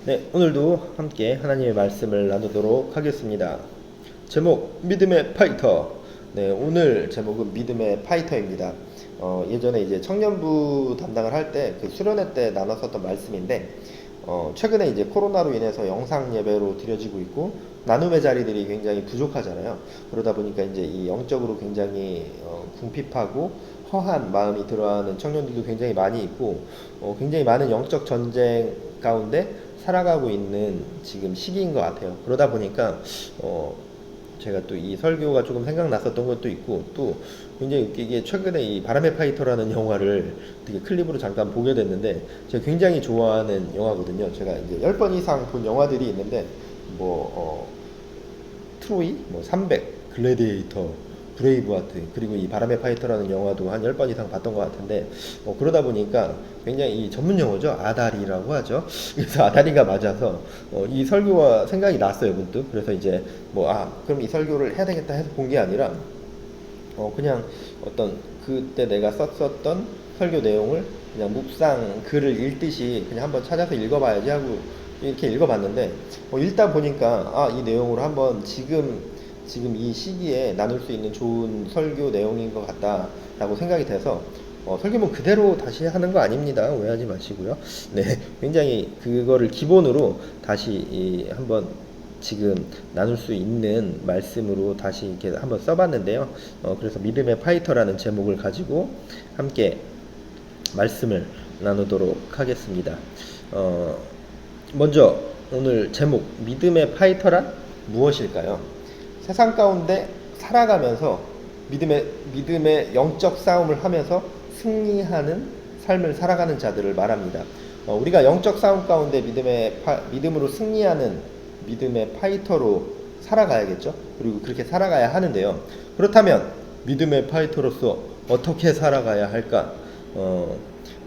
네, 오늘도 함께 하나님의 말씀을 나누도록 하겠습니다. 제목, 믿음의 파이터. 네, 오늘 제목은 믿음의 파이터입니다. 예전에 이제 청년부 담당을 할 때 그 수련회 때 나눴었던 말씀인데, 최근에 이제 코로나로 인해서 영상 예배로 드려지고 있고, 나눔의 자리들이 굉장히 부족하잖아요. 그러다 보니까 이제 이 영적으로 굉장히 궁핍하고 허한 마음이 들어하는 청년들도 굉장히 많이 있고, 굉장히 많은 영적 전쟁 가운데 살아가고 있는 지금 시기인 것 같아요. 그러다 보니까 제가 또 이 설교가 조금 생각났었던 것도 있고, 또 굉장히 웃기게 최근에 이 바람의 파이터라는 영화를 되게 클립으로 잠깐 보게 됐는데, 제가 굉장히 좋아하는 영화거든요. 제가 이제 10번 이상 본 영화들이 있는데, 뭐 트로이, 뭐 300, 글래디에이터, 브레이브하트, 그리고 이 바람의 파이터라는 영화도 한 10번 이상 봤던 것 같은데, 그러다 보니까 굉장히 이 전문 용어죠. 아다리라고 하죠. 그래서 아다리가 맞아서 이 설교가 생각이 났어요, 문득. 그래서 이제 그럼 이 설교를 해야 되겠다 해서 본 게 아니라 그냥 어떤 그때 내가 썼었던 설교 내용을 그냥 묵상 글을 읽듯이 그냥 한번 찾아서 읽어봐야지 하고 이렇게 읽어봤는데, 읽다 보니까 이 내용으로 한번 지금 이 시기에 나눌 수 있는 좋은 설교 내용인 것 같다라고 생각이 돼서, 설교문 그대로 다시 하는 거 아닙니다. 오해하지 마시고요. 네, 굉장히 그거를 기본으로 다시 한번 지금 나눌 수 있는 말씀으로 다시 이렇게 한번 써봤는데요. 그래서 믿음의 파이터라는 제목을 가지고 함께 말씀을 나누도록 하겠습니다. 먼저 오늘 제목, 믿음의 파이터란 무엇일까요? 세상 가운데 살아가면서 믿음의 영적 싸움을 하면서 승리하는 삶을 살아가는 자들을 말합니다. 우리가 영적 싸움 가운데 믿음으로 승리하는 믿음의 파이터로 살아가야겠죠. 그리고 그렇게 살아가야 하는데요. 그렇다면 믿음의 파이터로서 어떻게 살아가야 할까?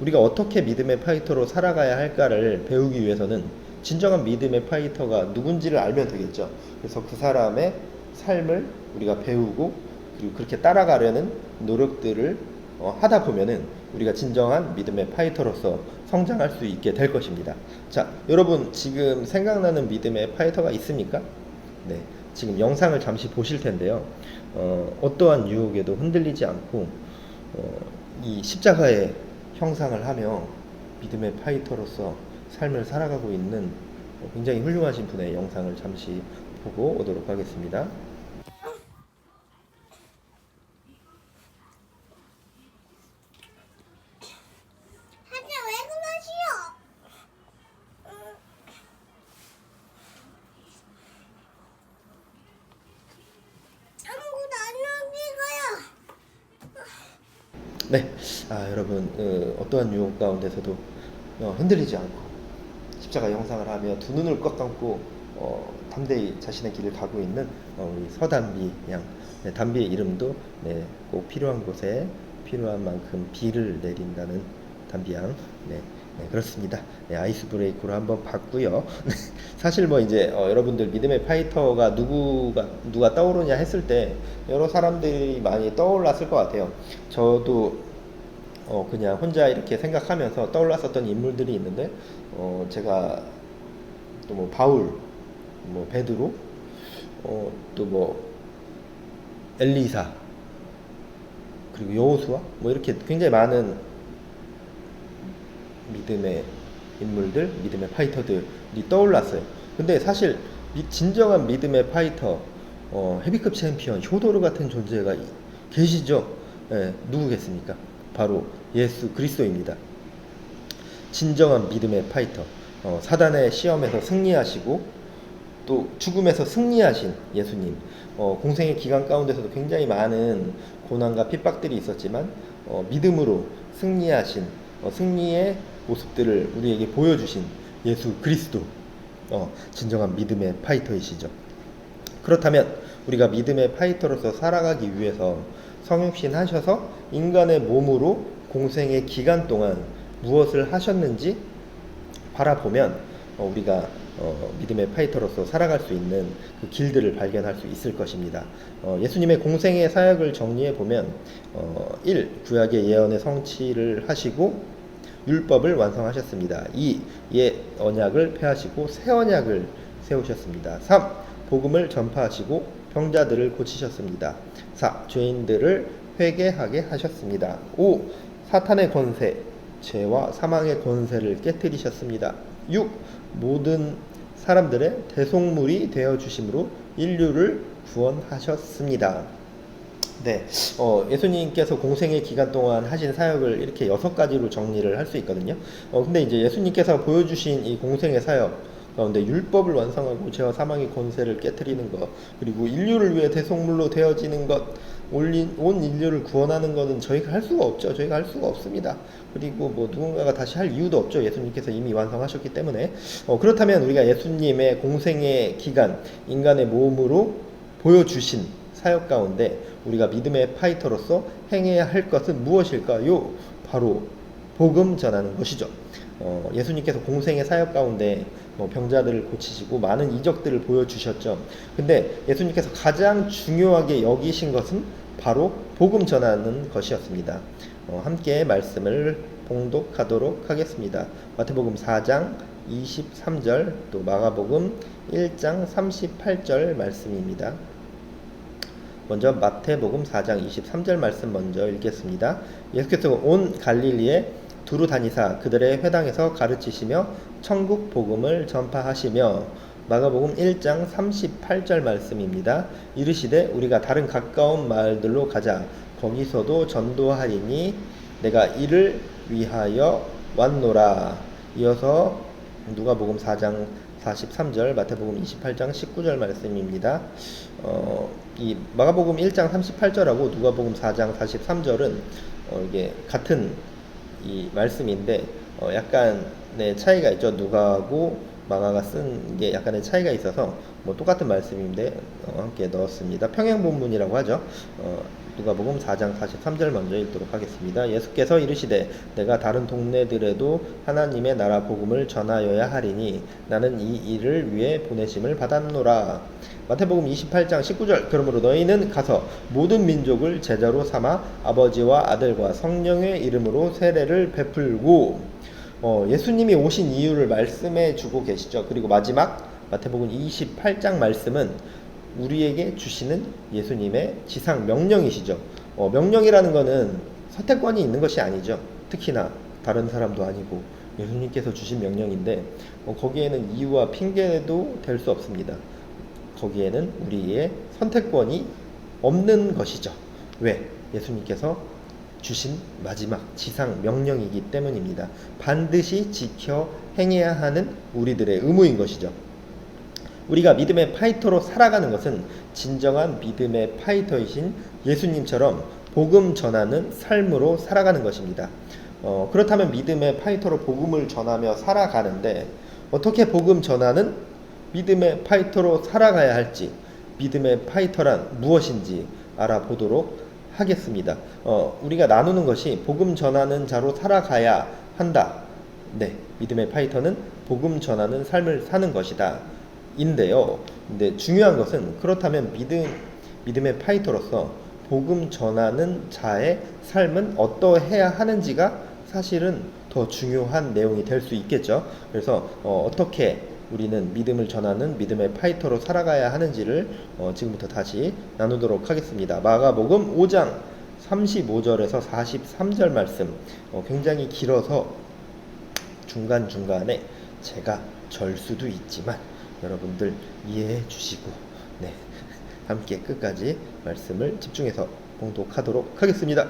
우리가 어떻게 믿음의 파이터로 살아가야 할까를 배우기 위해서는 진정한 믿음의 파이터가 누군지를 알면 되겠죠. 그래서 그 사람의 삶을 우리가 배우고, 그리고 그렇게 따라가려는 노력들을 하다 보면은 우리가 진정한 믿음의 파이터로서 성장할 수 있게 될 것입니다. 자, 여러분 지금 생각나는 믿음의 파이터가 있습니까? 네, 지금 영상을 잠시 보실 텐데요. 어떠한 유혹에도 흔들리지 않고 이 십자가의 형상을 하며 믿음의 파이터로서 삶을 살아가고 있는 굉장히 훌륭하신 분의 영상을 잠시 보고 오도록 하겠습니다. 네, 여러분 어떠한 유혹 가운데서도 흔들리지 않고 십자가 형상을 하며 두 눈을 꽉 감고 담대히 자신의 길을 가고 있는 우리 서담비 양. 네, 담비의 이름도 꼭 필요한 곳에 필요한 만큼 비를 내린다는 담비 양. 네, 그렇습니다. 네, 아이스 브레이크로 한번 봤고요. 사실 이제 여러분들 믿음의 파이터가 누가 떠오르냐 했을 때 여러 사람들이 많이 떠올랐을 것 같아요. 저도 그냥 혼자 이렇게 생각하면서 떠올랐었던 인물들이 있는데, 제가 또 바울, 베드로, 또 엘리사, 그리고 여호수아, 이렇게 굉장히 많은 믿음의 인물들, 믿음의 파이터들이 떠올랐어요. 근데 사실 진정한 믿음의 파이터, 헤비급 챔피언 효도르 같은 존재가 계시죠? 누구겠습니까? 바로 예수 그리스도입니다. 진정한 믿음의 파이터, 사단의 시험에서 승리하시고 또 죽음에서 승리하신 예수님. 공생의 기간 가운데서도 굉장히 많은 고난과 핍박들이 있었지만 믿음으로 승리하신, 승리의 모습들을 우리에게 보여주신 예수 그리스도, 진정한 믿음의 파이터이시죠. 그렇다면 우리가 믿음의 파이터로서 살아가기 위해서 성육신 하셔서 인간의 몸으로 공생의 기간 동안 무엇을 하셨는지 바라보면 우리가 믿음의 파이터로서 살아갈 수 있는 그 길들을 발견할 수 있을 것입니다. 예수님의 공생의 사역을 정리해 보면 1. 구약의 예언의 성취를 하시고 율법을 완성하셨습니다. 2. 옛 언약을 폐하시고 새 언약을 세우셨습니다. 3. 복음을 전파하시고 병자들을 고치셨습니다. 4. 죄인들을 회개하게 하셨습니다. 5. 사탄의 권세, 죄와 사망의 권세를 깨뜨리셨습니다. 6. 모든 사람들의 대속물이 되어 주심으로 인류를 구원하셨습니다. 네, 예수님께서 공생의 기간 동안 하신 사역을 이렇게 6가지로 정리를 할 수 있거든요. 근데 이제 예수님께서 보여주신 이 공생의 사역 가운데 율법을 완성하고 죄와 사망의 권세를 깨뜨리는 것, 그리고 인류를 위해 대속물로 되어지는 것, 온 인류를 구원하는 것은 저희가 할 수가 없죠. 저희가 할 수가 없습니다. 그리고 뭐 누군가가 다시 할 이유도 없죠. 예수님께서 이미 완성하셨기 때문에. 그렇다면 우리가 예수님의 공생의 기간, 인간의 몸으로 보여주신 사역 가운데 우리가 믿음의 파이터로서 행해야 할 것은 무엇일까요? 바로 복음 전하는 것이죠. 예수님께서 공생의 사역 가운데 병자들을 고치시고 많은 이적들을 보여주셨죠. 근데 예수님께서 가장 중요하게 여기신 것은 바로 복음 전하는 것이었습니다. 함께 말씀을 봉독하도록 하겠습니다. 마태복음 4장 23절, 또 마가복음 1장 38절 말씀입니다. 먼저 마태복음 4장 23절 말씀 먼저 읽겠습니다. 예수께서 온 갈릴리에 두루 다니사 그들의 회당에서 가르치시며 천국 복음을 전파하시며, 마가복음 1장 38절 말씀입니다. 이르시되 우리가 다른 가까운 마을들로 가자. 거기서도 전도하리니 내가 이를 위하여 왔노라. 이어서 누가복음 4장 43절, 마태복음 28장 19절 말씀입니다. 이 마가복음 1장 38절하고 누가복음 4장 43절은 이게 같은 이 말씀인데 약간의 차이가 있죠. 누가하고 마가가 쓴 게 약간의 차이가 있어서 뭐 똑같은 말씀인데 함께 넣었습니다. 평행본문이라고 하죠. 누가복음 4장 43절 먼저 읽도록 하겠습니다. 예수께서 이르시되 내가 다른 동네들에도 하나님의 나라 복음을 전하여야 하리니 나는 이 일을 위해 보내심을 받았노라. 마태복음 28장 19절, 그러므로 너희는 가서 모든 민족을 제자로 삼아 아버지와 아들과 성령의 이름으로 세례를 베풀고, 예수님이 오신 이유를 말씀해 주고 계시죠. 그리고 마지막 마태복음 28장 말씀은 우리에게 주시는 예수님의 지상 명령이시죠. 명령이라는 것은 선택권이 있는 것이 아니죠. 특히나 다른 사람도 아니고 예수님께서 주신 명령인데 거기에는 이유와 핑계도 될 수 없습니다. 거기에는 우리의 선택권이 없는 것이죠. 왜? 예수님께서 주신 마지막 지상 명령이기 때문입니다. 반드시 지켜 행해야 하는 우리들의 의무인 것이죠. 우리가 믿음의 파이터로 살아가는 것은 진정한 믿음의 파이터이신 예수님처럼 복음 전하는 삶으로 살아가는 것입니다. 그렇다면 믿음의 파이터로 복음을 전하며 살아가는데 어떻게 복음 전하는 믿음의 파이터로 살아가야 할지, 믿음의 파이터란 무엇인지 알아보도록 하겠습니다. 우리가 나누는 것이 복음 전하는 자로 살아가야 한다. 네, 믿음의 파이터는 복음 전하는 삶을 사는 것이다. 인데요. 근데 중요한 것은 그렇다면 믿음의 파이터로서 복음 전하는 자의 삶은 어떠해야 하는지가 사실은 더 중요한 내용이 될 수 있겠죠. 그래서 어떻게 우리는 믿음을 전하는 믿음의 파이터로 살아가야 하는지를 지금부터 다시 나누도록 하겠습니다. 마가복음 5장 35절에서 43절 말씀 굉장히 길어서 중간중간에 제가 절 수도 있지만 여러분들 이해해 주시고 함께 끝까지 말씀을 집중해서 봉독하도록 하겠습니다.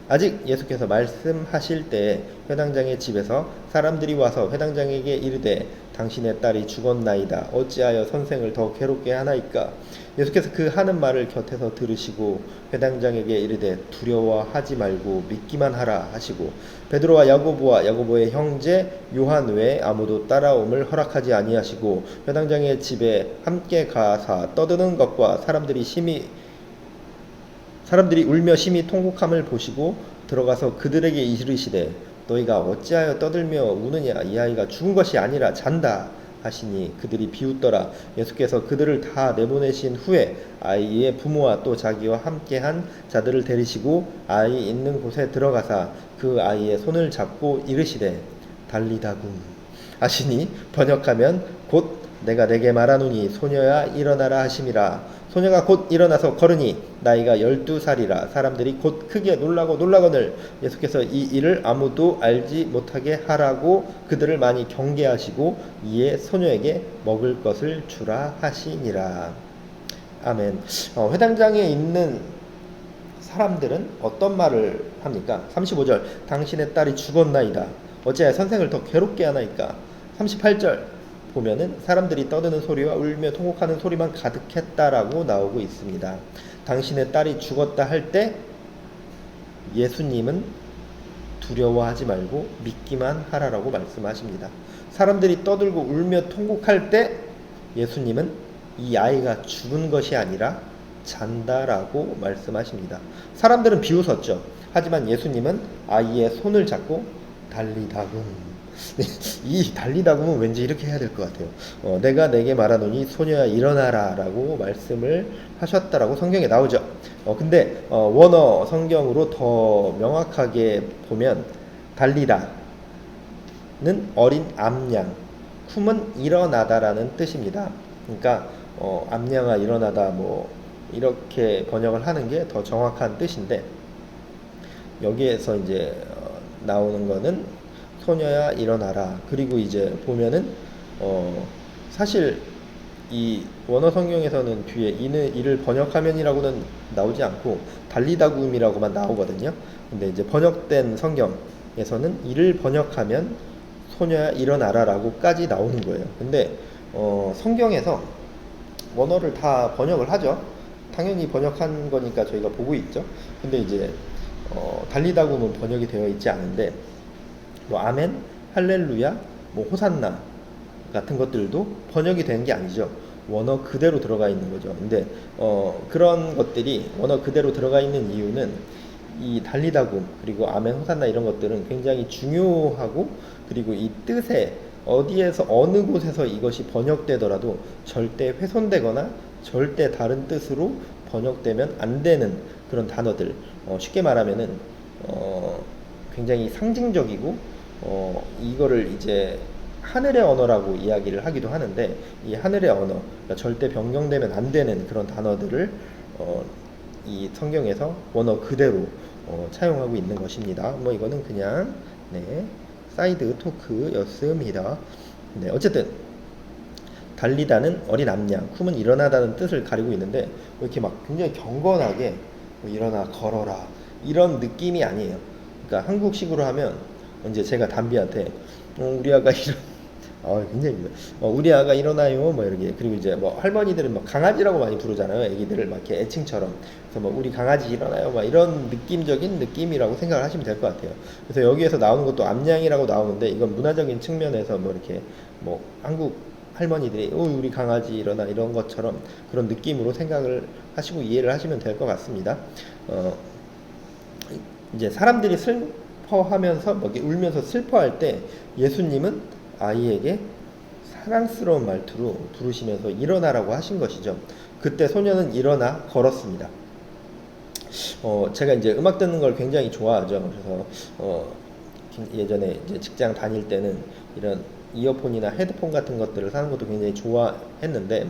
아직 예수께서 말씀하실 때에 회당장의 집에서 사람들이 와서 회당장에게 이르되 당신의 딸이 죽었나이다. 어찌하여 선생을 더 괴롭게 하나이까? 예수께서 그 하는 말을 곁에서 들으시고 회당장에게 이르되 두려워하지 말고 믿기만 하라 하시고 베드로와 야고보와 야고보의 형제 요한 외에 아무도 따라옴을 허락하지 아니하시고 회당장의 집에 함께 가사 떠드는 것과 사람들이 울며 심히 통곡함을 보시고 들어가서 그들에게 이르시되 너희가 어찌하여 떠들며 우느냐? 이 아이가 죽은 것이 아니라 잔다 하시니 그들이 비웃더라. 예수께서 그들을 다 내보내신 후에 아이의 부모와 또 자기와 함께한 자들을 데리시고 아이 있는 곳에 들어가사 그 아이의 손을 잡고 이르시되 달리다굼 하시니 번역하면 곧 내가 내게 말하노니 소녀야 일어나라 하심이라. 소녀가 곧 일어나서 걸으니 나이가 12살이라. 사람들이 곧 크게 놀라고 놀라거늘 예수께서 이 일을 아무도 알지 못하게 하라고 그들을 많이 경계하시고 이에 소녀에게 먹을 것을 주라 하시니라. 아멘. 회당장에 있는 사람들은 어떤 말을 합니까? 35절 당신의 딸이 죽었나이다. 어찌하여 선생을 더 괴롭게 하나이까? 38절 보면은 사람들이 떠드는 소리와 울며 통곡하는 소리만 가득했다라고 나오고 있습니다. 당신의 딸이 죽었다 할 때 예수님은 두려워하지 말고 믿기만 하라라고 말씀하십니다. 사람들이 떠들고 울며 통곡할 때 예수님은 이 아이가 죽은 것이 아니라 잔다라고 말씀하십니다. 사람들은 비웃었죠. 하지만 예수님은 아이의 손을 잡고 달리다굼. 이 달리다굼은 왠지 이렇게 해야 될 것 같아요. 내가 내게 말하노니 소녀야 일어나라 라고 말씀을 하셨다라고 성경에 나오죠. 근데 원어 성경으로 더 명확하게 보면 달리다는 어린 암양, 쿰은 일어나다라는 뜻입니다. 그러니까 암양아 일어나다 뭐 이렇게 번역을 하는 게 더 정확한 뜻인데, 여기에서 이제 나오는 거는 소녀야 일어나라. 그리고 이제 보면은 사실 이 원어 성경에서는 뒤에 이를 번역하면이라고는 나오지 않고 달리다굼이라고만 나오거든요. 근데 이제 번역된 성경에서는 이를 번역하면 소녀야 일어나라라고까지 나오는 거예요. 근데 성경에서 원어를 다 번역을 하죠. 당연히 번역한 거니까 저희가 보고 있죠. 근데 이제 달리다굼은 번역이 되어 있지 않은데 뭐 아멘, 할렐루야, 뭐 호산나 같은 것들도 번역이 된 게 아니죠. 원어 그대로 들어가 있는 거죠. 근데 그런 것들이 원어 그대로 들어가 있는 이유는 이 달리다굼 그리고 아멘, 호산나 이런 것들은 굉장히 중요하고, 그리고 이 뜻에 어디에서 어느 곳에서 이것이 번역되더라도 절대 훼손되거나 절대 다른 뜻으로 번역되면 안 되는 그런 단어들. 쉽게 말하면은 굉장히 상징적이고 이거를 이제 하늘의 언어라고 이야기를 하기도 하는데, 이 하늘의 언어, 그러니까 절대 변경되면 안 되는 그런 단어들을 이 성경에서 원어 그대로 차용하고 있는 것입니다. 뭐 이거는 그냥 사이드 토크였습니다. 어쨌든 달리다는 어린 암양, 쿰은 일어나다는 뜻을 가리고 있는데 이렇게 막 굉장히 경건하게 뭐 일어나 걸어라 이런 느낌이 아니에요. 그러니까 한국식으로 하면 이제 제가 담비한테 우리 아가 굉장히 우리 아가 일어나요 뭐 이렇게. 그리고 이제 뭐 할머니들은 막 강아지라고 많이 부르잖아요, 애기들을 막 이렇게 애칭처럼. 그래서 뭐 우리 강아지 일어나요 막 이런 느낌적인 느낌이라고 생각을 하시면 될 것 같아요. 그래서 여기에서 나오는 것도 암양이라고 나오는데 이건 문화적인 측면에서 뭐 이렇게 뭐 한국 할머니들이 우리 강아지 일어나 이런 것처럼 그런 느낌으로 생각을 하시고 이해를 하시면 될 것 같습니다. 이제 사람들이 슬퍼하면서 막 울면서 슬퍼할 때 예수님은 아이에게 사랑스러운 말투로 부르시면서 일어나라고 하신 것이죠. 그때 소녀는 일어나 걸었습니다. 제가 이제 음악 듣는 걸 굉장히 좋아하죠. 그래서 예전에 이제 직장 다닐 때는 이런 이어폰이나 헤드폰 같은 것들을 사는 것도 굉장히 좋아했는데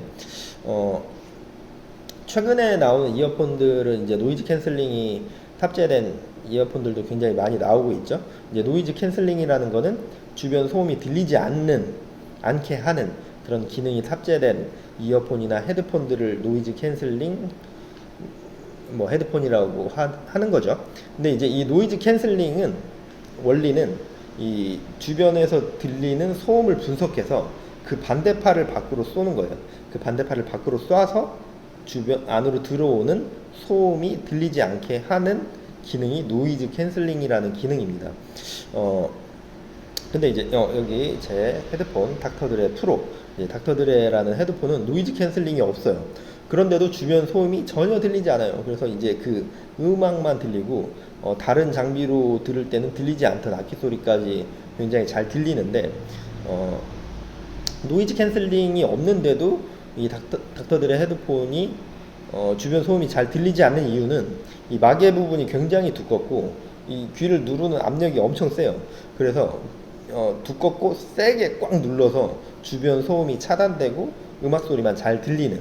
최근에 나오는 이어폰들은 이제 노이즈 캔슬링이 탑재된 이어폰들도 굉장히 많이 나오고 있죠. 이제 노이즈 캔슬링이라는 거는 주변 소음이 들리지 않게 하는 그런 기능이 탑재된 이어폰이나 헤드폰들을 노이즈 캔슬링 뭐 헤드폰이라고 하는 거죠. 근데 이제 이 노이즈 캔슬링은 원리는 이 주변에서 들리는 소음을 분석해서 그 반대파를 밖으로 쏘는 거예요. 그 반대파를 밖으로 쏴서 주변 안으로 들어오는 소음이 들리지 않게 하는 기능이 노이즈 캔슬링이라는 기능입니다. 근데 이제 여기 제 헤드폰 닥터드레 프로, 닥터드레라는 헤드폰은 노이즈 캔슬링이 없어요. 그런데도 주변 소음이 전혀 들리지 않아요. 그래서 이제 그 음악만 들리고 다른 장비로 들을 때는 들리지 않던 악기 소리까지 굉장히 잘 들리는데 노이즈 캔슬링이 없는데도 이 닥터들의 헤드폰이 주변 소음이 잘 들리지 않는 이유는 이 마개 부분이 굉장히 두껍고 이 귀를 누르는 압력이 엄청 세요. 그래서 두껍고 세게 꽉 눌러서 주변 소음이 차단되고 음악 소리만 잘 들리는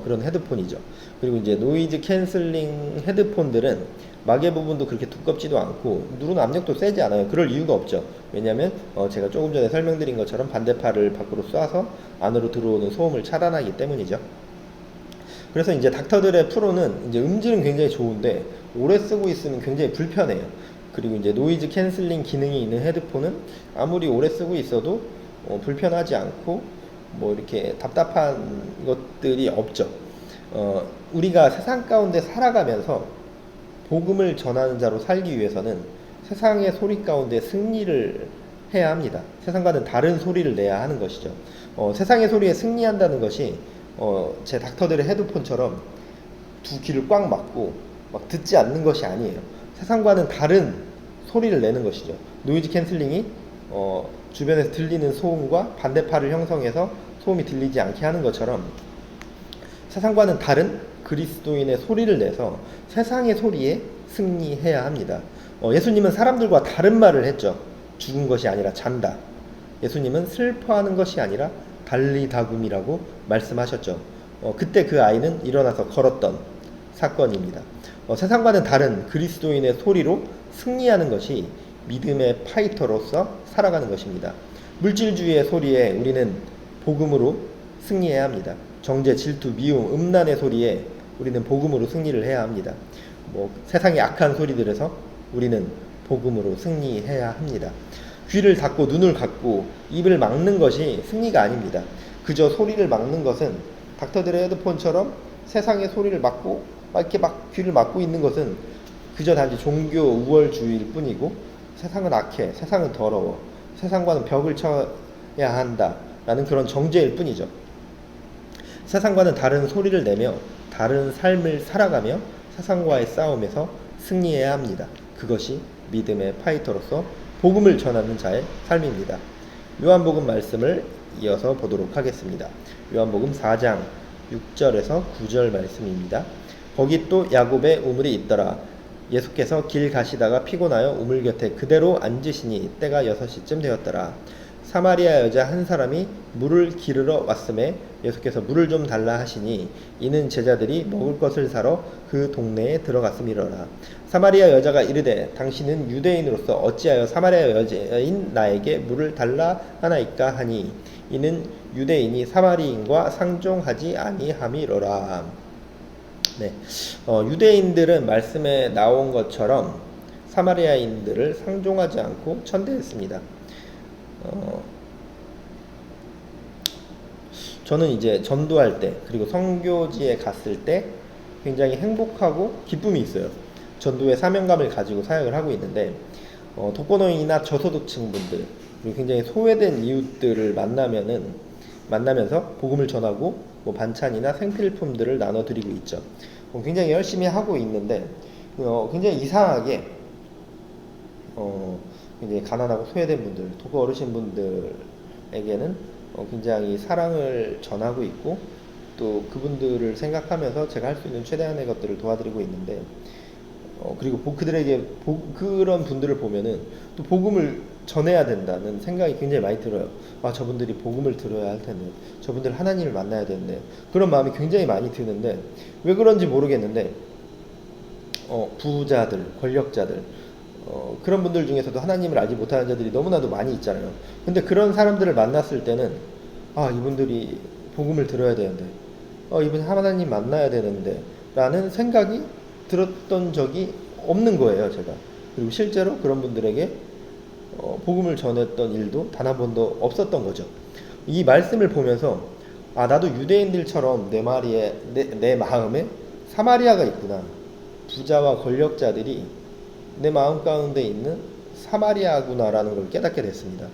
그런 헤드폰이죠. 그리고 이제 노이즈 캔슬링 헤드폰들은 마개 부분도 그렇게 두껍지도 않고 누르는 압력도 세지 않아요. 그럴 이유가 없죠. 왜냐하면 제가 조금 전에 설명드린 것처럼 반대팔을 밖으로 쏴서 안으로 들어오는 소음을 차단하기 때문이죠. 그래서 이제 닥터들의 프로는 이제 음질은 굉장히 좋은데 오래 쓰고 있으면 굉장히 불편해요. 그리고 이제 노이즈 캔슬링 기능이 있는 헤드폰은 아무리 오래 쓰고 있어도 불편하지 않고 뭐 이렇게 답답한 것들이 없죠. 우리가 세상 가운데 살아가면서 복음을 전하는 자로 살기 위해서는 세상의 소리 가운데 승리를 해야 합니다. 세상과는 다른 소리를 내야 하는 것이죠. 세상의 소리에 승리한다는 것이 제 닥터들의 헤드폰처럼 두 귀를 꽉 막고 막 듣지 않는 것이 아니에요. 세상과는 다른 소리를 내는 것이죠. 노이즈 캔슬링이 주변에서 들리는 소음과 반대파를 형성해서 소음이 들리지 않게 하는 것처럼 세상과는 다른 그리스도인의 소리를 내서 세상의 소리에 승리해야 합니다. 예수님은 사람들과 다른 말을 했죠. 죽은 것이 아니라 잔다. 예수님은 슬퍼하는 것이 아니라 달리다굼이라고 말씀하셨죠. 그때 그 아이는 일어나서 걸었던 사건입니다. 세상과는 다른 그리스도인의 소리로 승리하는 것이 믿음의 파이터로서 살아가는 것입니다. 물질주의의 소리에 우리는 복음으로 승리해야 합니다. 정죄, 질투, 미움, 음란의 소리에 우리는 복음으로 승리를 해야 합니다. 세상의 악한 소리들에서 우리는 복음으로 승리해야 합니다. 귀를 닫고 눈을 감고 입을 막는 것이 승리가 아닙니다. 그저 소리를 막는 것은 닥터들의 헤드폰처럼 세상의 소리를 막고 이렇게 막 귀를 막고 있는 것은 그저 단지 종교 우월주의일 뿐이고 세상은 악해, 세상은 더러워, 세상과는 벽을 쳐야 한다라는 그런 정죄일 뿐이죠. 세상과는 다른 소리를 내며 다른 삶을 살아가며 세상과의 싸움에서 승리해야 합니다. 그것이 믿음의 파이터로서 복음을 전하는 자의 삶입니다. 요한복음 말씀을 이어서 보도록 하겠습니다. 요한복음 4장 6절에서 9절 말씀입니다. 거기 또 야곱의 우물이 있더라. 예수께서 길 가시다가 피곤하여 우물 곁에 그대로 앉으시니 때가 6시쯤 되었더라. 사마리아 여자 한 사람이 물을 기르러 왔음에 예수께서 물을 좀 달라 하시니 이는 제자들이 먹을 것을 사러 그 동네에 들어갔음이로라. 사마리아 여자가 이르되 당신은 유대인으로서 어찌하여 사마리아 여자인 나에게 물을 달라 하나이까 하니 이는 유대인이 사마리인과 상종하지 아니함이로라. 네, 유대인들은 말씀에 나온 것처럼 사마리아인들을 상종하지 않고 천대했습니다. 저는 이제 전도할 때 그리고 선교지에 갔을 때 굉장히 행복하고 기쁨이 있어요. 전도의 사명감을 가지고 사역을 하고 있는데 독거노인이나 저소득층 분들 그리고 굉장히 소외된 이웃들을 만나면서 복음을 전하고 반찬이나 생필품들을 나눠드리고 있죠. 굉장히 열심히 하고 있는데 굉장히 이상하게 굉장히 가난하고 소외된 분들, 독거 어르신 분들에게는 굉장히 사랑을 전하고 있고 또 그분들을 생각하면서 제가 할 수 있는 최대한의 것들을 도와드리고 있는데 그리고 그들에게 그런 분들을 보면은 또 복음을 전해야 된다는 생각이 굉장히 많이 들어요. 저분들이 복음을 들어야 할 텐데, 저분들 하나님을 만나야 되는데, 그런 마음이 굉장히 많이 드는데 왜 그런지 모르겠는데 부자들, 권력자들 그런 분들 중에서도 하나님을 알지 못하는 자들이 너무나도 많이 있잖아요. 근데 그런 사람들을 만났을 때는 이분들이 복음을 들어야 되는데 이분 하나님 만나야 되는데 라는 생각이 들었던 적이 없는 거예요, 제가. 그리고 실제로 그런 분들에게 복음을 전했던 일도 단 한 번도 없었던 거죠. 이 말씀을 보면서 나도 유대인들처럼 내 마음에 사마리아가 있구나. 부자와 권력자들이 내 마음 가운데 있는 사마리아구나라는 걸 깨닫게 됐습니다.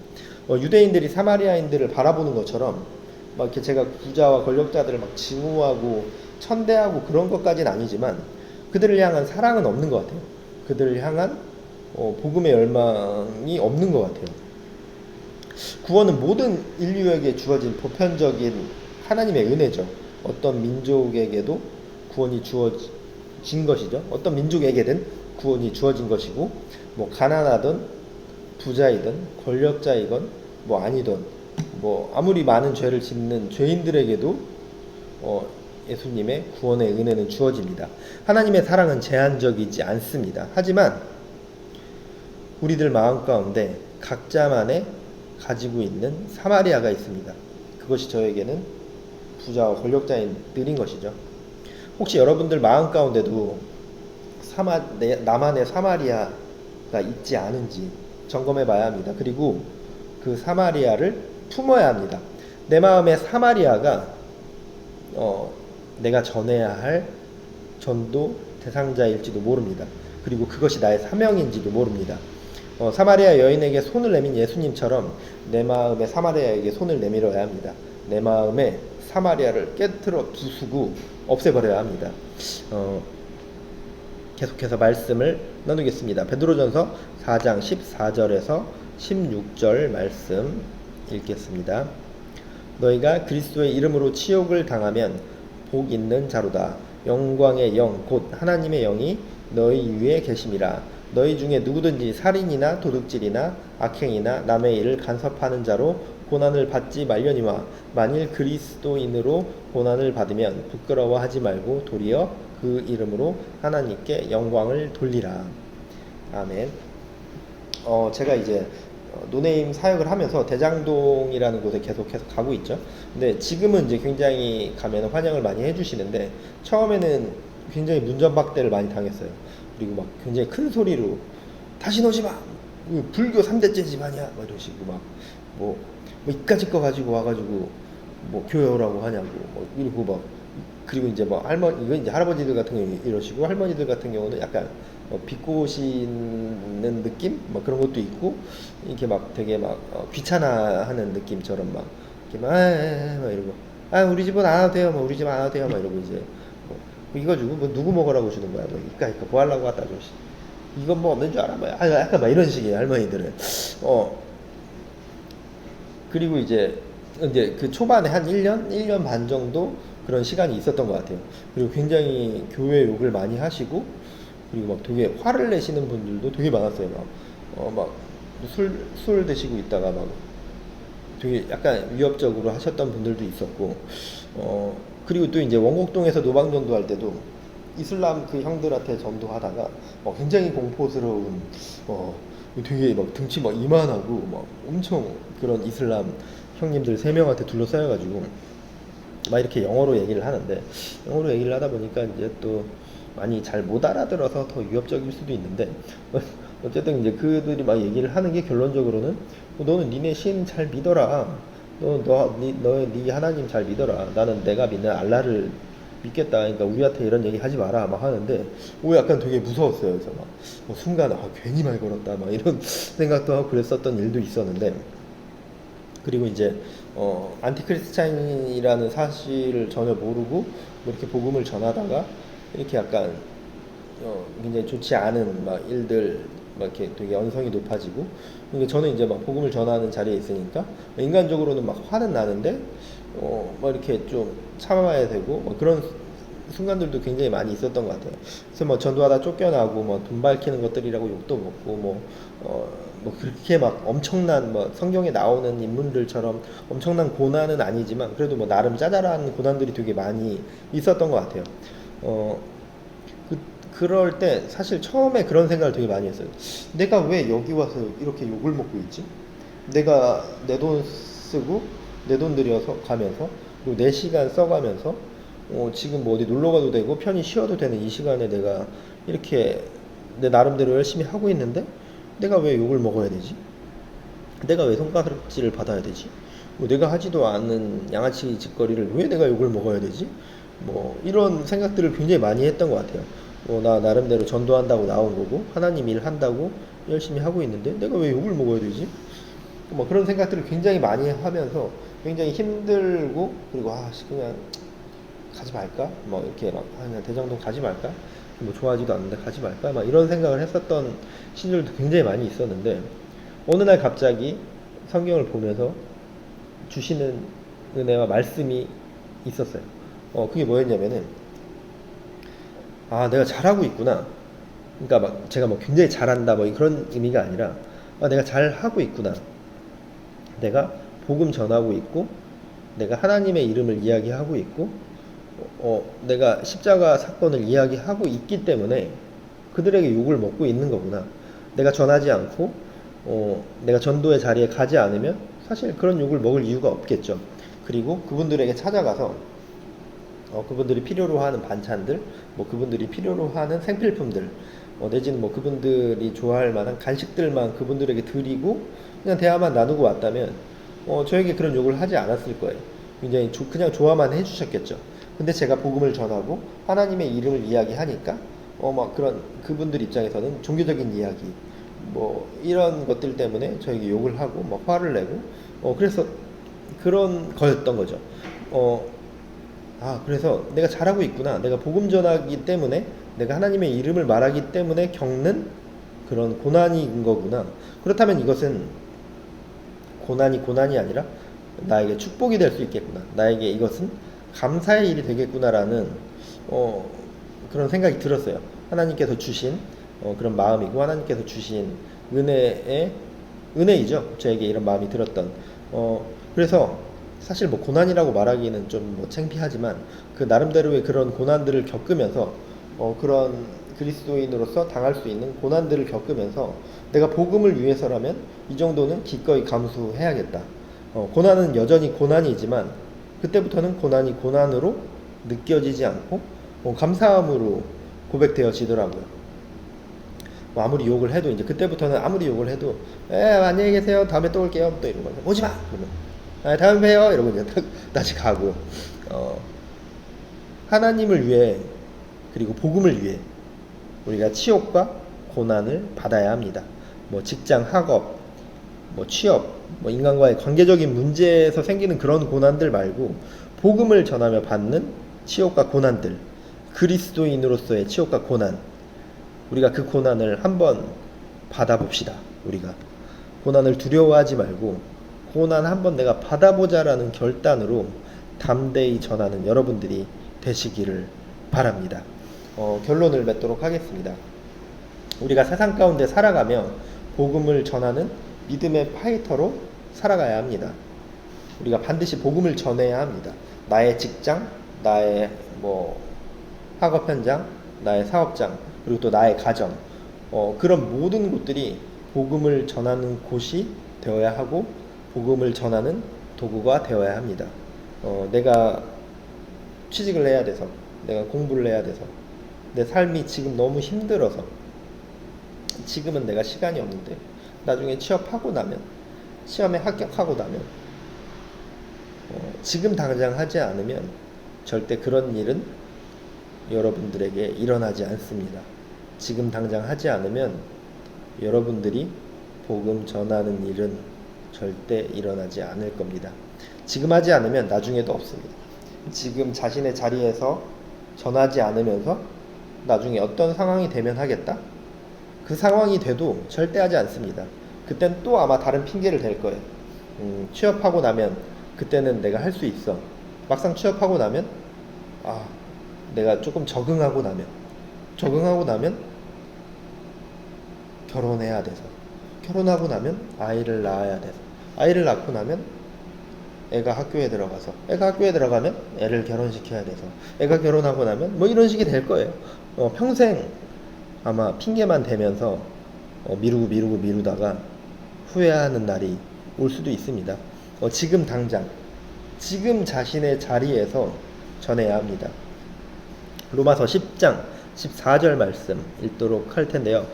유대인들이 사마리아인들을 바라보는 것처럼 막 이렇게 제가 부자와 권력자들을 막 증오하고 천대하고 그런 것까지는 아니지만 그들을 향한 사랑은 없는 것 같아요. 그들을 향한 복음의 열망이 없는 것 같아요. 구원은 모든 인류에게 주어진 보편적인 하나님의 은혜죠. 어떤 민족에게도 구원이 주어진 것이죠. 어떤 민족에게든 구원이 주어진 것이고, 뭐 가난하든 부자이든 권력자이건 뭐 아니든 뭐 아무리 많은 죄를 짓는 죄인들에게도 예수님의 구원의 은혜는 주어집니다. 하나님의 사랑은 제한적이지 않습니다. 하지만 우리들 마음 가운데 각자만의 가지고 있는 사마리아가 있습니다. 그것이 저에게는 부자와 권력자들인 것이죠. 혹시 여러분들 마음 가운데도 나만의 사마리아가 있지 않은지 점검해 봐야 합니다. 그리고 그 사마리아를 품어야 합니다. 내 마음의 사마리아가 내가 전해야 할 전도 대상자일지도 모릅니다. 그리고 그것이 나의 사명인지도 모릅니다. 사마리아 여인에게 손을 내민 예수님처럼 내 마음의 사마리아에게 손을 내밀어야 합니다. 내 마음의 사마리아를 깨트려 부수고 없애버려야 합니다. 계속해서 말씀을 나누겠습니다. 베드로전서 4장 14절에서 16절 말씀 읽겠습니다. 너희가 그리스도의 이름으로 치욕을 당하면 복 있는 자로다. 영광의 영 곧 하나님의 영이 너희 위에 계심이라. 너희 중에 누구든지 살인이나 도둑질이나 악행이나 남의 일을 간섭하는 자로 고난을 받지 말려니와 만일 그리스도인으로 고난을 받으면 부끄러워하지 말고 도리어 그 이름으로 하나님께 영광을 돌리라. 아멘. 제가 이제 노네임 사역을 하면서 대장동이라는 곳에 계속해서 가고 있죠. 근데 지금은 이제 굉장히 가면 환영을 많이 해주시는데 처음에는 굉장히 문전박대를 많이 당했어요. 그리고 막 굉장히 큰 소리로 다시 오지 마. 불교 3대째 집안이야. 막 이러시고 뭐 이까짓 거 가지고 와가지고 뭐 교회 오라고 하냐고 뭐 이러고 막 그리고 이제 뭐 이거 이제 할아버지들 같은 경우 이러시고 할머니들 같은 경우는 약간 비꼬시는 느낌? 막 그런 것도 있고 이렇게 막 되게 막 귀찮아하는 느낌처럼 막 이렇게 막 이러고 우리 집은 안 와도 돼요. 뭐 우리 집 안 와도 돼요. 막 이러고 이제 뭐 이거 주고 뭐 누구 먹으라고 주는 거야. 뭐 이까 뭐 하려고 갖다 줘. 이건 뭐 없는 줄 알아. 뭐 약간 막 이런 식이에요 할머니들은. 그리고 이제 그 초반에 한 1년 반 정도 그런 시간이 있었던 것 같아요. 그리고 굉장히 교회 욕을 많이 하시고 그리고 막 되게 화를 내시는 분들도 되게 많았어요. 막 술 드시고 있다가 막 되게 약간 위협적으로 하셨던 분들도 있었고, 그리고 또 이제 원곡동에서 노방전도 할 때도 이슬람 그 형들한테 전도하다가 굉장히 공포스러운, 되게 막 등치 막 이만하고 막 엄청 그런 이슬람 형님들 3명한테 둘러싸여가지고 막 이렇게 영어로 얘기를 하는데 영어로 얘기를 하다 보니까 이제 또 많이 잘 못 알아들어서 더 위협적일 수도 있는데 어쨌든 이제 그들이 막 얘기를 하는 게 결론적으로는 너는 니네 신 잘 믿어라. 네 하나님 잘 믿어라. 나는 내가 믿는 알라를 믿겠다. 그러니까 우리한테 이런 얘기 하지 마라. 막 하는데 약간 되게 무서웠어요. 그래서 막 순간 괜히 말 걸었다. 막 이런 생각도 하고 그랬었던 일도 있었는데 그리고 이제 안티크리스찬이라는 사실을 전혀 모르고 이렇게 복음을 전하다가 이렇게 약간 굉장히 좋지 않은 막 일들 막 이렇게 되게 언성이 높아지고 그러니까 저는 이제 막 복음을 전하는 자리에 있으니까 인간적으로는 막 화는 나는데 막 이렇게 좀 참아야 되고 뭐 그런 순간들도 굉장히 많이 있었던 것 같아요. 그래서 뭐 전도하다 쫓겨나고 뭐 돈 밝히는 것들이라고 욕도 먹고 뭐 그렇게 막 엄청난 뭐 성경에 나오는 인물들처럼 엄청난 고난은 아니지만 그래도 뭐 나름 짜잘한 고난들이 되게 많이 있었던 것 같아요. 그럴 때 사실 처음에 그런 생각을 되게 많이 했어요. 내가 왜 여기 와서 이렇게 욕을 먹고 있지? 내가 내 돈 쓰고 내 돈 들여서 가면서 그리고 내 시간 써가면서 지금 뭐 어디 놀러 가도 되고 편히 쉬어도 되는 이 시간에 내가 이렇게 내 나름대로 열심히 하고 있는데 내가 왜 욕을 먹어야 되지? 내가 왜 손가락질을 받아야 되지? 내가 하지도 않는 양아치 짓거리를 왜 내가 욕을 먹어야 되지? 뭐 이런 생각들을 굉장히 많이 했던 것 같아요. 나 나름대로 전도한다고 나온 거고 하나님 일 한다고 열심히 하고 있는데 내가 왜 욕을 먹어야 되지? 뭐 그런 생각들을 굉장히 많이 하면서 굉장히 힘들고 그리고 그냥 가지 말까? 뭐 이렇게 막 그냥 대장동 가지 말까? 뭐 좋아하지도 않는데 가지 말까? 막 이런 생각을 했었던 시절도 굉장히 많이 있었는데 어느 날 갑자기 성경을 보면서 주시는 은혜와 말씀이 있었어요. 그게 뭐였냐면은, 아, 내가 잘하고 있구나. 그러니까 막 제가 뭐 굉장히 잘한다 뭐 그런 의미가 아니라, 아, 내가 잘하고 있구나. 내가 복음 전하고 있고, 내가 하나님의 이름을 이야기하고 있고, 내가 십자가 사건을 이야기하고 있기 때문에 그들에게 욕을 먹고 있는 거구나. 내가 전하지 않고, 내가 전도의 자리에 가지 않으면 사실 그런 욕을 먹을 이유가 없겠죠. 그리고 그분들에게 찾아가서 그분들이 필요로 하는 반찬들, 뭐 그분들이 필요로 하는 생필품들, 내지는 뭐 그분들이 좋아할 만한 간식들만 그분들에게 드리고 그냥 대화만 나누고 왔다면 저에게 그런 욕을 하지 않았을 거예요. 굉장히 그냥 좋아만 해주셨겠죠. 근데 제가 복음을 전하고 하나님의 이름을 이야기하니까 막 그런 그분들 입장에서는 종교적인 이야기 뭐 이런 것들 때문에 저에게 욕을 하고 막 화를 내고 그래서 그런 거였던 거죠. 그래서 내가 잘하고 있구나. 내가 복음 전하기 때문에, 내가 하나님의 이름을 말하기 때문에 겪는 그런 고난인 거구나. 그렇다면 이것은 고난이 아니라 나에게 축복이 될 수 있겠구나. 나에게 이것은 감사의 일이 되겠구나라는 그런 생각이 들었어요. 하나님께서 주신 그런 마음이고, 하나님께서 주신 은혜이죠. 저에게 이런 마음이 들었던. 그래서 사실 뭐 고난이라고 말하기는 좀 뭐 창피하지만 그 나름대로의 그런 고난들을 겪으면서 그런 그리스도인으로서 당할 수 있는 고난들을 겪으면서 내가 복음을 위해서라면 이 정도는 기꺼이 감수해야겠다. 고난은 여전히 고난이지만 그때부터는 고난이 고난으로 느껴지지 않고 감사함으로 고백되어지더라고요. 뭐 아무리 욕을 해도 이제 그때부터는 아무리 욕을 해도 안녕히 계세요. 다음에 또 올게요. 또 이런 거 오지 마. 그러면 다음에 봬요. 이러고 이제 다시 가고 하나님을 위해 그리고 복음을 위해 우리가 치욕과 고난을 받아야 합니다. 뭐 직장, 학업, 뭐 취업, 뭐 인간과의 관계적인 문제에서 생기는 그런 고난들 말고 복음을 전하며 받는 치욕과 고난들, 그리스도인으로서의 치욕과 고난, 우리가 그 고난을 한번 받아봅시다. 우리가 고난을 두려워하지 말고 고난 한번 내가 받아보자라는 결단으로 담대히 전하는 여러분들이 되시기를 바랍니다. 결론을 맺도록 하겠습니다. 우리가 세상 가운데 살아가며 복음을 전하는 믿음의 파이터로 살아가야 합니다. 우리가 반드시 복음을 전해야 합니다. 나의 직장, 나의 뭐 학업 현장, 나의 사업장, 그리고 또 나의 가정, 그런 모든 곳들이 복음을 전하는 곳이 되어야 하고 복음을 전하는 도구가 되어야 합니다. 내가 취직을 해야 돼서, 내가 공부를 해야 돼서, 내 삶이 지금 너무 힘들어서, 지금은 내가 시간이 없는데 나중에 취업하고 나면, 시험에 합격하고 나면, 지금 당장 하지 않으면 절대 그런 일은 여러분들에게 일어나지 않습니다. 지금 당장 하지 않으면 여러분들이 복음 전하는 일은 절대 일어나지 않을 겁니다. 지금 하지 않으면 나중에도 없습니다. 지금 자신의 자리에서 전하지 않으면서 나중에 어떤 상황이 되면 하겠다? 그 상황이 돼도 절대 하지 않습니다. 그땐 또 아마 다른 핑계를 댈 거예요. 취업하고 나면 그때는 내가 할 수 있어. 막상 취업하고 나면 내가 조금 적응하고 나면 결혼해야 돼서, 결혼하고 나면 아이를 낳아야 돼서, 아이를 낳고 나면 애가 학교에 들어가서, 애가 학교에 들어가면 애를 결혼시켜야 돼서, 애가 결혼하고 나면 뭐 이런 식이 될 거예요. 평생 아마 핑계만 대면서 미루다가 후회하는 날이 올 수도 있습니다. 지금 당장, 지금 자신의 자리에서 전해야 합니다. 로마서 10장 14절 말씀 읽도록 할 텐데요.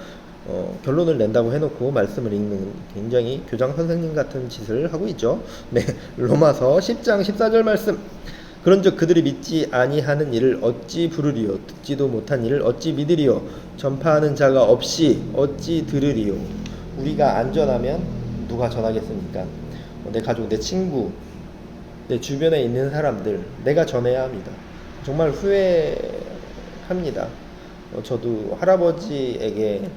결론을 낸다고 해놓고 말씀을 읽는 굉장히 교장 선생님 같은 짓을 하고 있죠. 네, 로마서 10장 14절 말씀. 그런즉 그들이 믿지 아니하는 일을 어찌 부르리요? 듣지도 못한 일을 어찌 믿으리요? 전파하는 자가 없이 어찌 들으리요? 우리가 안전하면 누가 전하겠습니까? 내 가족, 내 친구, 내 주변에 있는 사람들, 내가 전해야 합니다. 정말 후회합니다. 저도 할아버지에게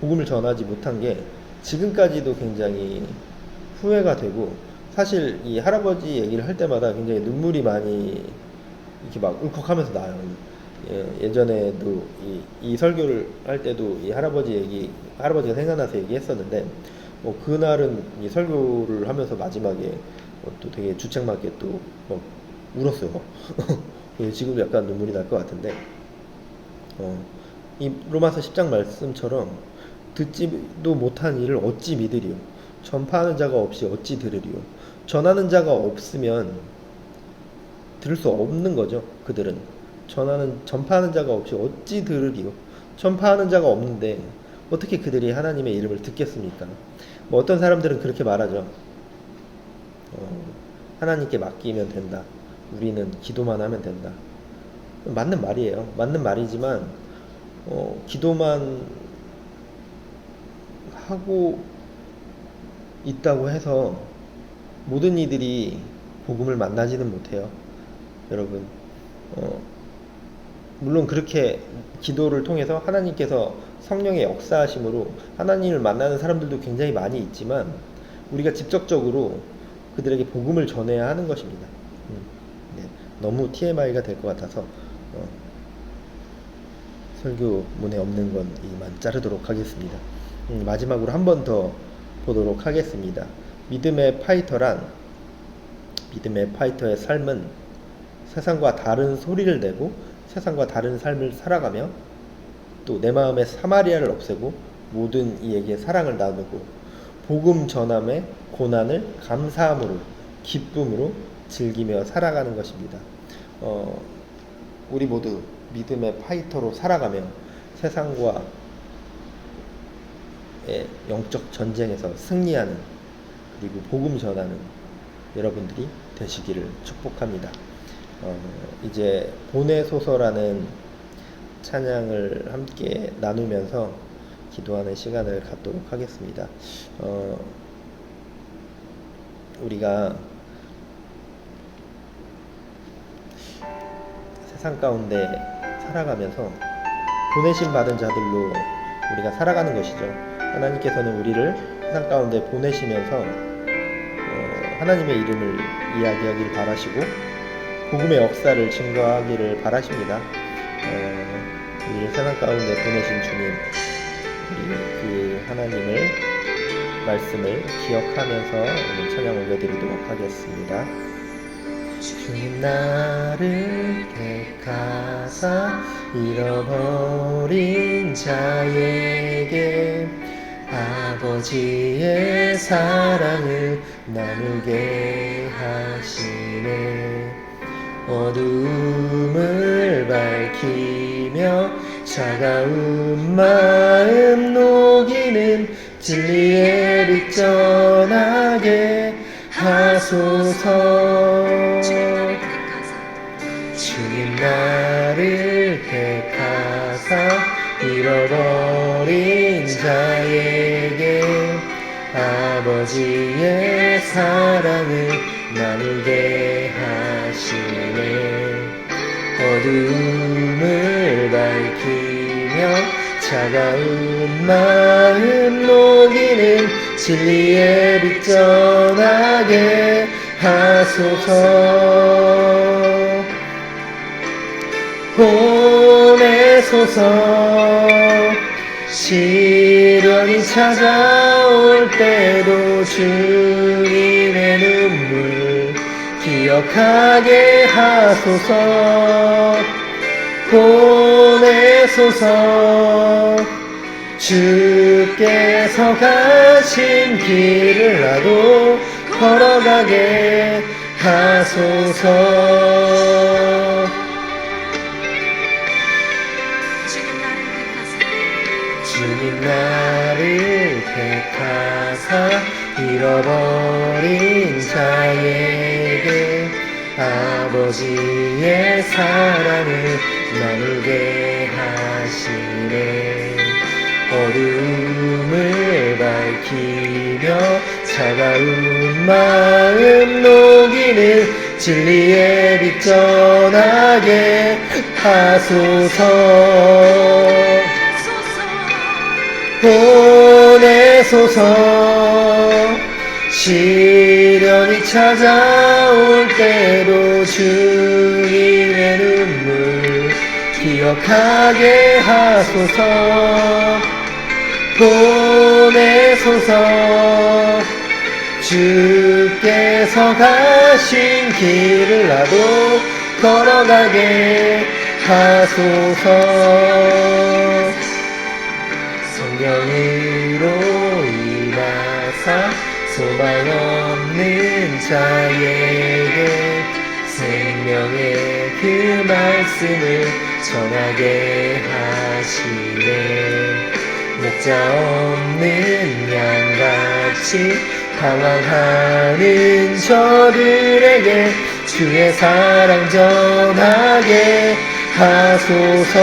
복음을 전하지 못한 게 지금까지도 굉장히 후회가 되고, 사실 이 할아버지 얘기를 할 때마다 굉장히 눈물이 많이 이렇게 막 울컥하면서 나요. 예전에도 이 설교를 할 때도 이 할아버지가 생각나서 얘기했었는데, 뭐 그날은 이 설교를 하면서 마지막에 또 되게 주책맞게 또 울었어요. 지금도 약간 눈물이 날 것 같은데, 이 로마서 10장 말씀처럼 듣지도 못한 일을 어찌 믿으리요? 전파하는 자가 없이 어찌 들으리요? 전하는 자가 없으면 들을 수 없는 거죠. 그들은 전파하는 자가 없이 어찌 들으리요? 전파하는 자가 없는데 어떻게 그들이 하나님의 이름을 듣겠습니까? 뭐 어떤 사람들은 그렇게 말하죠. 하나님께 맡기면 된다. 우리는 기도만 하면 된다. 맞는 말이에요. 맞는 말이지만 기도만 하고 있다고 해서 모든 이들이 복음을 만나지는 못해요. 여러분, 물론 그렇게 기도를 통해서 하나님께서 성령의 역사하심으로 하나님을 만나는 사람들도 굉장히 많이 있지만, 우리가 직접적으로 그들에게 복음을 전해야 하는 것입니다. 네, 너무 TMI가 될 것 같아서 설교문에 없는 건 이만 자르도록 하겠습니다. 마지막으로 한 번 더 보도록 하겠습니다. 믿음의 파이터의 삶은 세상과 다른 소리를 내고 세상과 다른 삶을 살아가며, 또 내 마음의 사마리아를 없애고 모든 이에게 사랑을 나누고 복음 전함의 고난을 감사함으로 기쁨으로 즐기며 살아가는 것입니다. 우리 모두 믿음의 파이터로 살아가며 세상과의 영적 전쟁에서 승리하는, 그리고 복음 전하는 여러분들이 되시기를 축복합니다. 이제 보내소서라는 찬양을 함께 나누면서 기도하는 시간을 갖도록 하겠습니다. 우리가 세상 가운데 살아가면서 보내심 받은 자들로 우리가 살아가는 것이죠. 하나님께서는 우리를 세상 가운데 보내시면서 하나님의 이름을 이야기하기를 바라시고 복음의 역사를 증거하기를 바라십니다. 우리를 세상 가운데 보내신 주님, 우리 그 하나님을 말씀을 기억하면서 오늘 찬양 올려드리도록 하겠습니다. 주님 나를 택하사 잃어버린 자에게 아버지의 사랑을 나누게 하시네. 어두움을 밝히며 차가운 마음 녹이는 진리의 빛 전하게 하소서. 주님 나를 택하사 잃어버린 자에게 아버지의 사랑을 나누게 하시네. 어두움을 밝히며 차가운 마음 녹이는 진리의 빛 전하게 하소서. 보내소서. 시련이 찾아올 때도 주님의 눈물 기억하게 하소서. 보내소서. 주께서 가신 길을 나도 걸어가게 하소서. 주님 나를 택하사 잃어버린 자에게 아버지의 사랑을 나누게 하시네. 어둠을 밝히며 차가운 마음 녹이는 진리의 빛 전하게 하소서. 보내소서. 시련이 찾아올 때도 주님의 눈물 기억하게 하소서. 보내소서. 주께서 가신 길을 나도 걸어가게 하소서. 성령으로 임하사 소망 없는 자에게 생명의 그 말씀을 전하게 하시네. 목자 없는 양같이 방황하는 저들에게 주의 사랑 전하게 하소서.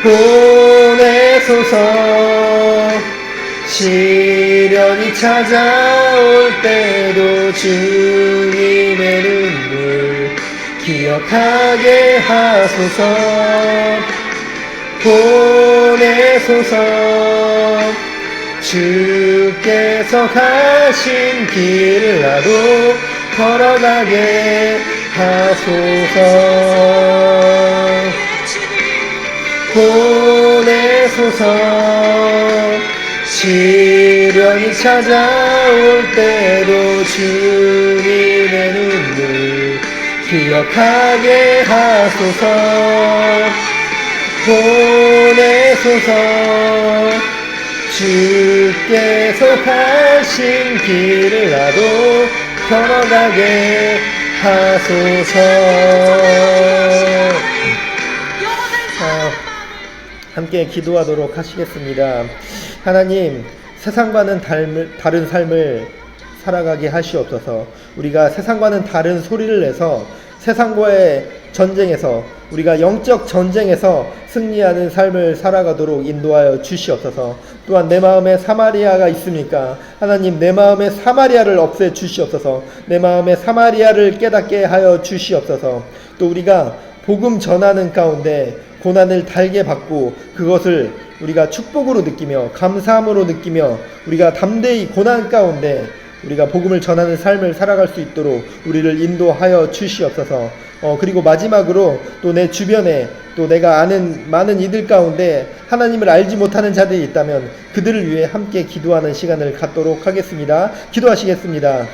보내소서. 시련이 찾아올 때도 주님의 눈물 기억하게 하소서. 보내소서. 주께서 가신 길을 나도 걸어가게 하소서. 보내소서. 시련이 찾아올 때도 주님의 눈물 기억하게 하소서. 보내소서. 주께서 가신 길을 나도 걸어가게 하소서. 함께 기도하도록 하시겠습니다. 하나님, 세상과는 다른 삶을 살아가게 하시옵소서. 우리가 세상과는 다른 소리를 내서 세상과의 전쟁에서, 우리가 영적 전쟁에서 승리하는 삶을 살아가도록 인도하여 주시옵소서. 또한 내 마음에 사마리아가 있습니까? 하나님, 내 마음에 사마리아를 없애 주시옵소서. 내 마음에 사마리아를 깨닫게 하여 주시옵소서. 또 우리가 복음 전하는 가운데 고난을 달게 받고 그것을 우리가 축복으로 느끼며 감사함으로 느끼며 우리가 담대히 고난 가운데 우리가 복음을 전하는 삶을 살아갈 수 있도록 우리를 인도하여 주시옵소서. 그리고 마지막으로 또 내 주변에 또 내가 아는 많은 이들 가운데 하나님을 알지 못하는 자들이 있다면 그들을 위해 함께 기도하는 시간을 갖도록 하겠습니다. 기도하시겠습니다.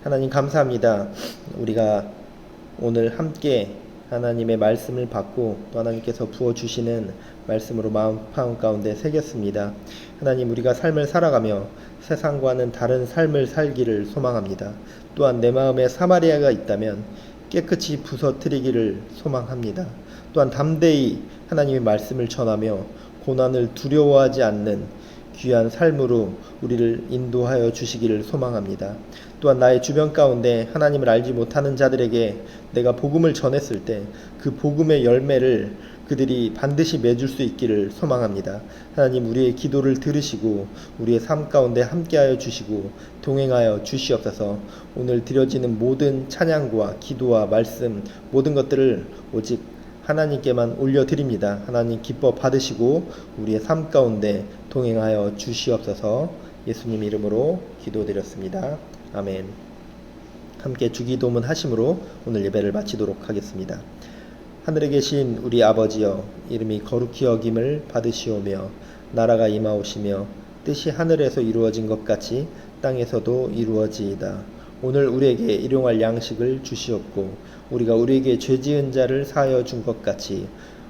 하나님 감사합니다. 우리가 오늘 함께 하나님의 말씀을 받고 또 하나님께서 부어주시는 말씀으로 마음 가운데 새겼습니다. 하나님, 우리가 삶을 살아가며 세상과는 다른 삶을 살기를 소망합니다. 또한 내 마음에 사마리아가 있다면 깨끗이 부서뜨리기를 소망합니다. 또한 담대히 하나님의 말씀을 전하며 고난을 두려워하지 않는 귀한 삶으로 우리를 인도하여 주시기를 소망합니다. 또한 나의 주변 가운데 하나님을 알지 못하는 자들에게 내가 복음을 전했을 때 그 복음의 열매를 그들이 반드시 맺을 수 있기를 소망합니다. 하나님, 우리의 기도를 들으시고 우리의 삶 가운데 함께하여 주시고 동행하여 주시옵소서. 오늘 드려지는 모든 찬양과 기도와 말씀 모든 것들을 오직 하나님께만 올려드립니다. 하나님 기뻐 받으시고 우리의 삶 가운데 동행하여 주시옵소서. 예수님 이름으로 기도드렸습니다. 아멘. 함께 주기도문 하심으로 오늘 예배를 마치도록 하겠습니다. 하늘에 계신 우리 아버지여, 이름이 거룩히 여김을 받으시오며 나라가 임하오시며 뜻이 하늘에서 이루어진 것 같이 땅에서도 이루어지이다. 오늘 우리에게 일용할 양식을 주시옵고 우리가 우리에게 죄 지은 자를 사하여 준 것 같이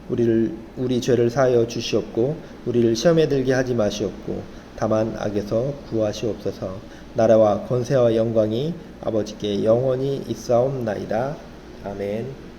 우리 죄를 사하여 주시옵고 우리를 시험에 들게 하지 마시옵고 다만 악에서 구하시옵소서. 나라와 권세와 영광이 아버지께 영원히 있사옵나이다. 아멘.